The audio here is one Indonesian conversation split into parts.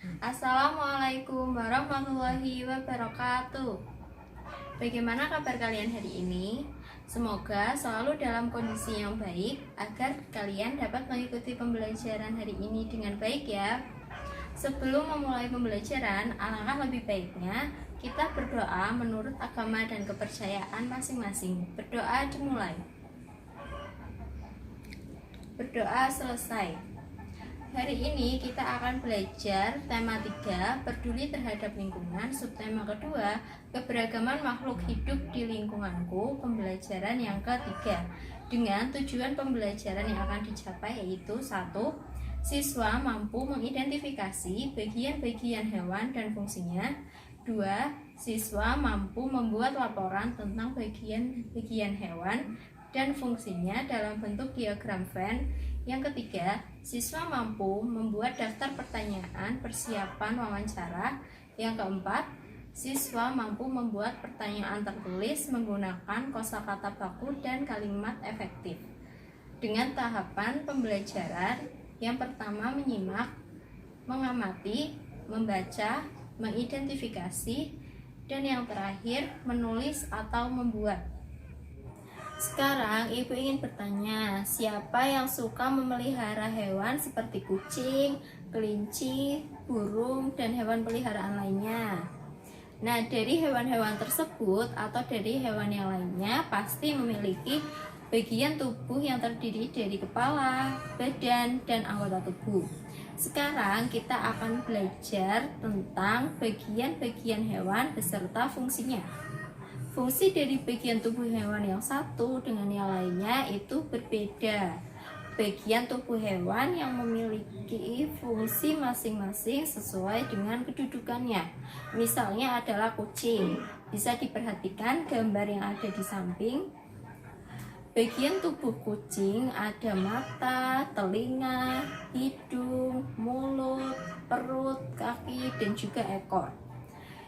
Assalamualaikum warahmatullahi wabarakatuh. Bagaimana kabar kalian hari ini? Semoga selalu dalam kondisi yang baik agar kalian dapat mengikuti pembelajaran hari ini dengan baik ya. Sebelum memulai pembelajaran, alangkah lebih baiknya kita berdoa menurut agama dan kepercayaan masing-masing. Berdoa dimulai. Berdoa selesai. Hari ini kita akan belajar tema 3, peduli terhadap lingkungan, subtema kedua, keberagaman makhluk hidup di lingkunganku, pembelajaran yang ketiga. Dengan tujuan pembelajaran yang akan dicapai yaitu 1. Siswa mampu mengidentifikasi bagian-bagian hewan dan fungsinya. 2. Siswa mampu membuat laporan tentang bagian-bagian hewan dan fungsinya dalam bentuk diagram Venn. Yang ketiga, siswa mampu membuat daftar pertanyaan persiapan wawancara. Yang keempat, siswa mampu membuat pertanyaan tertulis menggunakan kosakata baku dan kalimat efektif. Dengan tahapan pembelajaran, yang pertama menyimak, mengamati, membaca, mengidentifikasi, dan yang terakhir menulis atau membuat. Sekarang ibu ingin bertanya, siapa yang suka memelihara hewan seperti kucing, kelinci, burung, dan hewan peliharaan lainnya? Nah, dari hewan-hewan tersebut atau dari hewan yang lainnya pasti memiliki bagian tubuh yang terdiri dari kepala, badan, dan anggota tubuh. Sekarang kita akan belajar tentang bagian-bagian hewan beserta fungsinya. Fungsi dari bagian tubuh hewan yang satu dengan yang lainnya itu berbeda. Bagian tubuh hewan yang memiliki fungsi masing-masing sesuai dengan kedudukannya. Misalnya adalah kucing. Bisa diperhatikan gambar yang ada di samping. Bagian tubuh kucing ada mata, telinga, hidung, mulut, perut, kaki, dan juga ekor,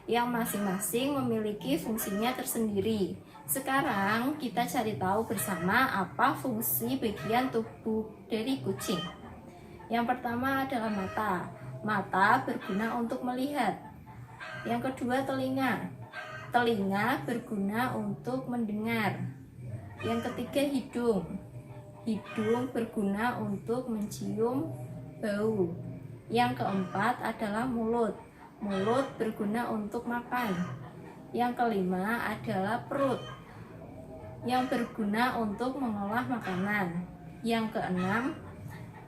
yang masing-masing memiliki fungsinya tersendiri. Sekarang kita cari tahu bersama apa fungsi bagian tubuh dari kucing. Yang pertama adalah mata. Mata berguna untuk melihat. Yang kedua telinga. Telinga berguna untuk mendengar. Yang ketiga hidung. Hidung berguna untuk mencium bau. Yang keempat adalah mulut. Mulut berguna untuk makan. Yang kelima adalah perut, yang berguna untuk mengolah makanan. Yang keenam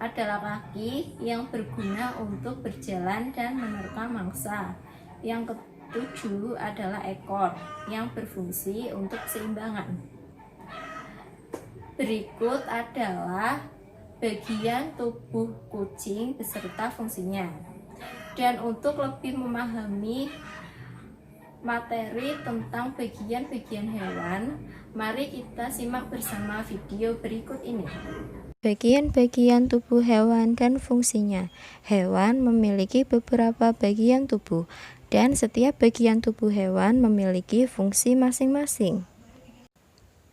adalah kaki, yang berguna untuk berjalan dan menerkam mangsa. Yang ketujuh adalah ekor, yang berfungsi untuk keseimbangan. Berikut adalah bagian tubuh kucing beserta fungsinya. Dan untuk lebih memahami materi tentang bagian-bagian hewan, mari kita simak bersama video berikut ini. Bagian-bagian tubuh hewan dan fungsinya. Hewan memiliki beberapa bagian tubuh, dan setiap bagian tubuh hewan memiliki fungsi masing-masing.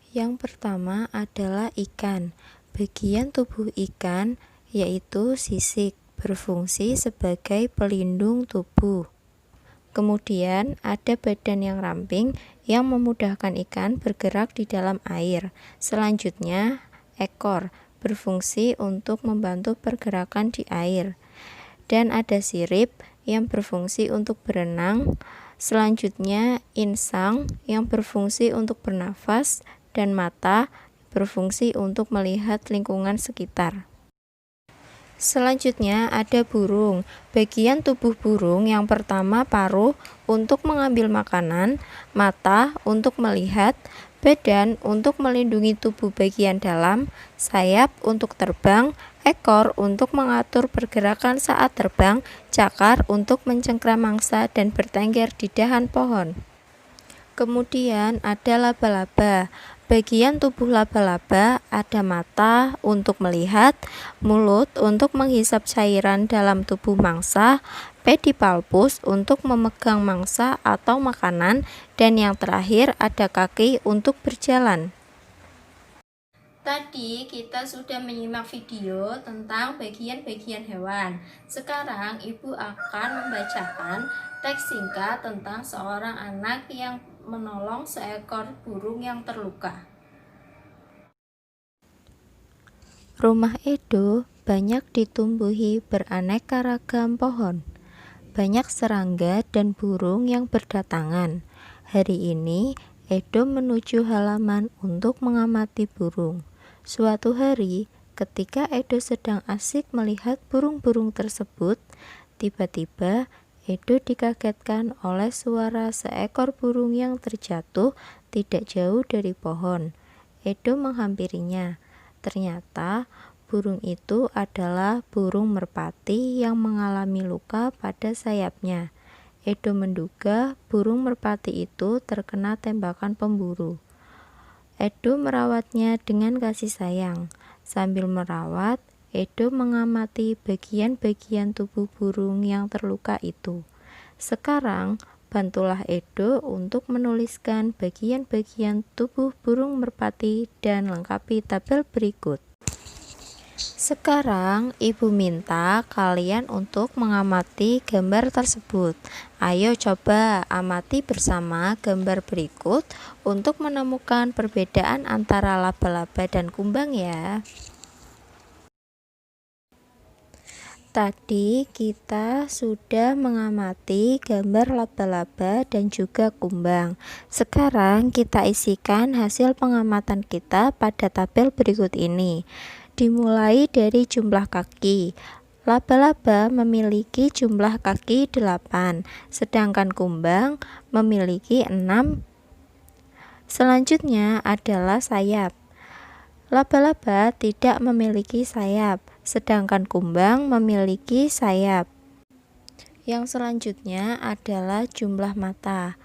Yang pertama adalah ikan. Bagian tubuh ikan yaitu sisik, berfungsi sebagai pelindung tubuh. Kemudian ada badan yang ramping yang memudahkan ikan bergerak di dalam air. Selanjutnya ekor, berfungsi untuk membantu pergerakan di air. Dan ada sirip yang berfungsi untuk berenang. Selanjutnya insang yang berfungsi untuk bernafas, dan mata berfungsi untuk melihat lingkungan sekitar. Selanjutnya ada burung. Bagian tubuh burung yang pertama paruh untuk mengambil makanan, mata untuk melihat, badan untuk melindungi tubuh bagian dalam, sayap untuk terbang, ekor untuk mengatur pergerakan saat terbang, cakar untuk mencengkram mangsa dan bertengger di dahan pohon. Kemudian ada laba-laba. Bagian tubuh laba-laba ada mata untuk melihat, mulut untuk menghisap cairan dalam tubuh mangsa, pedipalpus untuk memegang mangsa atau makanan, dan yang terakhir ada kaki untuk berjalan. Tadi kita sudah menyimak video tentang bagian-bagian hewan. Sekarang Ibu akan membacakan teks singkat tentang seorang anak yang menolong seekor burung yang terluka. Rumah Edo banyak ditumbuhi beraneka ragam pohon. Banyak serangga dan burung yang berdatangan. Hari ini Edo menuju halaman untuk mengamati burung. Suatu hari, ketika Edo sedang asik melihat burung-burung tersebut, tiba-tiba Edo dikagetkan oleh suara seekor burung yang terjatuh tidak jauh dari pohon. Edo menghampirinya. Ternyata burung itu adalah burung merpati yang mengalami luka pada sayapnya. Edo menduga burung merpati itu terkena tembakan pemburu. Edo merawatnya dengan kasih sayang. Sambil merawat, Edo mengamati bagian-bagian tubuh burung yang terluka itu. Sekarang, bantulah Edo untuk menuliskan bagian-bagian tubuh burung merpati dan lengkapi tabel berikut. Sekarang Ibu minta kalian untuk mengamati gambar tersebut. Ayo coba amati bersama gambar berikut untuk menemukan perbedaan antara laba-laba dan kumbang ya. Tadi kita sudah mengamati gambar laba-laba dan juga kumbang. Sekarang kita isikan hasil pengamatan kita pada tabel berikut ini. Dimulai dari jumlah kaki. Laba-laba memiliki jumlah kaki 8, sedangkan kumbang memiliki 6. Selanjutnya adalah sayap. Laba-laba tidak memiliki sayap, sedangkan kumbang memiliki sayap. Yang selanjutnya adalah jumlah mata.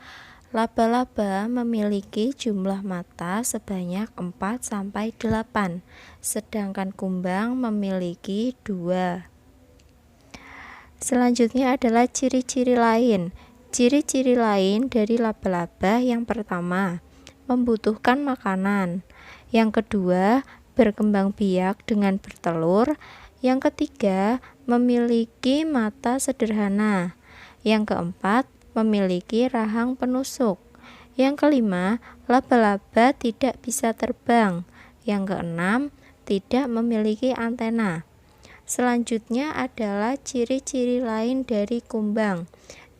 Laba-laba memiliki jumlah mata sebanyak 4-8, sedangkan kumbang memiliki 2. Selanjutnya adalah ciri-ciri lain. Ciri-ciri lain dari laba-laba yang pertama, membutuhkan makanan. Yang kedua, berkembang biak dengan bertelur. Yang ketiga, memiliki mata sederhana. Yang keempat, memiliki rahang penusuk. Yang kelima, laba-laba tidak bisa terbang. Yang keenam, tidak memiliki antena. Selanjutnya adalah ciri-ciri lain dari kumbang.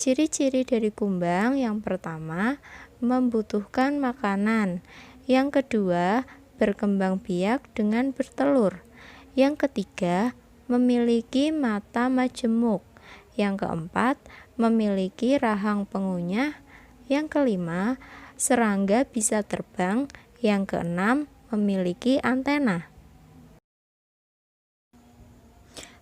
Ciri-ciri dari kumbang yang pertama, membutuhkan makanan. Yang kedua, berkembang biak dengan bertelur. Yang ketiga, memiliki mata majemuk. Yang keempat, memiliki rahang pengunyah. Yang kelima, serangga bisa terbang. Yang keenam, memiliki antena.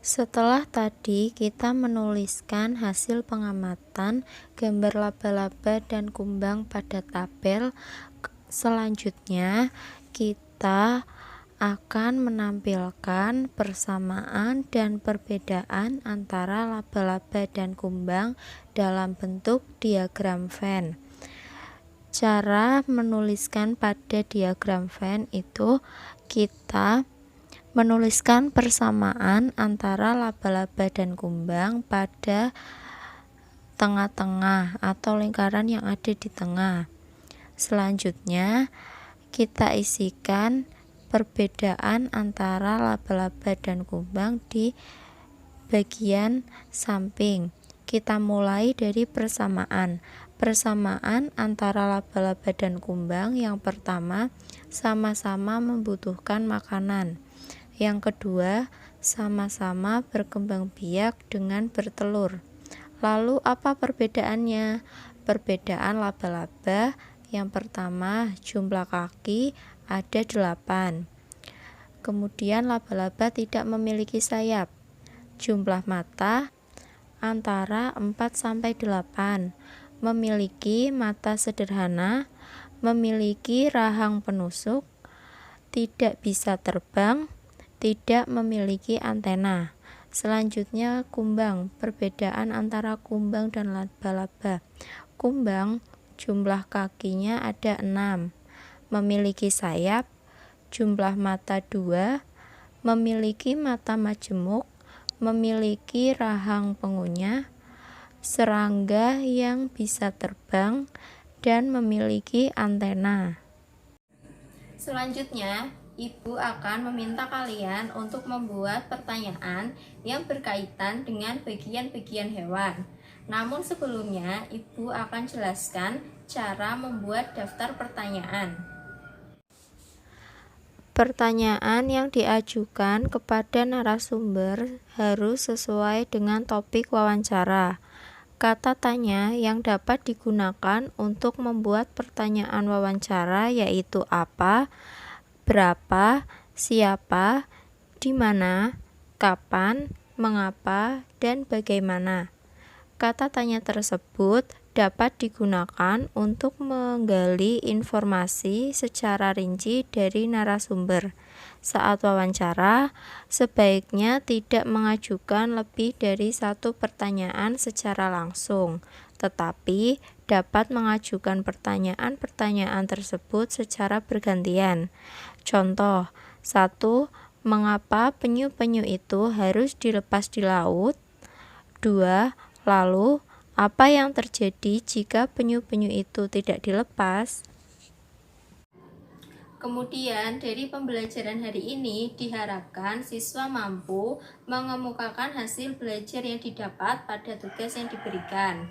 Setelah tadi kita menuliskan hasil pengamatan gambar laba-laba dan kumbang pada tabel, selanjutnya kita akan menampilkan persamaan dan perbedaan antara laba-laba dan kumbang dalam bentuk diagram Venn. Cara menuliskan pada diagram Venn itu kita menuliskan persamaan antara laba-laba dan kumbang pada tengah-tengah atau lingkaran yang ada di tengah. Selanjutnya kita isikan perbedaan antara laba-laba dan kumbang di bagian samping. Kita mulai dari persamaan. Persamaan antara laba-laba dan kumbang yang pertama, sama-sama membutuhkan makanan. Yang kedua, sama-sama berkembang biak dengan bertelur. Lalu apa perbedaannya? Perbedaan laba-laba yang pertama, jumlah kaki ada 8. Kemudian laba-laba tidak memiliki sayap. Jumlah mata antara 4-8. Memiliki mata sederhana, memiliki rahang penusuk, tidak bisa terbang, tidak memiliki antena. Selanjutnya kumbang. Perbedaan antara kumbang dan laba-laba. Kumbang jumlah kakinya ada 6, memiliki sayap jumlah mata 2, memiliki mata majemuk, memiliki rahang pengunyah, serangga yang bisa terbang, dan memiliki antena. Selanjutnya, Ibu akan meminta kalian untuk membuat pertanyaan yang berkaitan dengan bagian-bagian hewan. Namun sebelumnya, Ibu akan jelaskan cara membuat daftar pertanyaan. Pertanyaan yang diajukan kepada narasumber harus sesuai dengan topik wawancara. Kata tanya yang dapat digunakan untuk membuat pertanyaan wawancara yaitu apa, berapa, siapa, di mana, kapan, mengapa, dan bagaimana. Kata tanya tersebut dapat digunakan untuk menggali informasi secara rinci dari narasumber. Saat wawancara, sebaiknya tidak mengajukan lebih dari satu pertanyaan secara langsung, tetapi dapat mengajukan pertanyaan-pertanyaan tersebut secara bergantian. Contoh, 1. Mengapa penyu-penyu itu harus dilepas di laut? 2. Lalu, apa yang terjadi jika penyu-penyu itu tidak dilepas? Kemudian, dari pembelajaran hari ini diharapkan siswa mampu mengemukakan hasil belajar yang didapat pada tugas yang diberikan.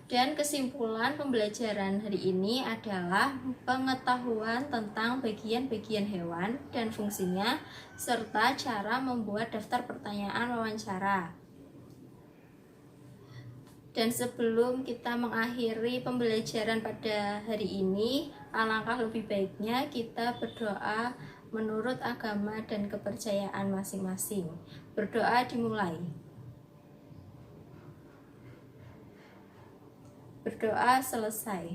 Dan kesimpulan pembelajaran hari ini adalah pengetahuan tentang bagian-bagian hewan dan fungsinya, serta cara membuat daftar pertanyaan wawancara. Dan sebelum kita mengakhiri pembelajaran pada hari ini, alangkah lebih baiknya kita berdoa menurut agama dan kepercayaan masing-masing. Berdoa dimulai. Berdoa selesai.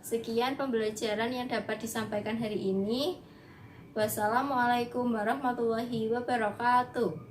Sekian pembelajaran yang dapat disampaikan hari ini. Wassalamualaikum warahmatullahi wabarakatuh.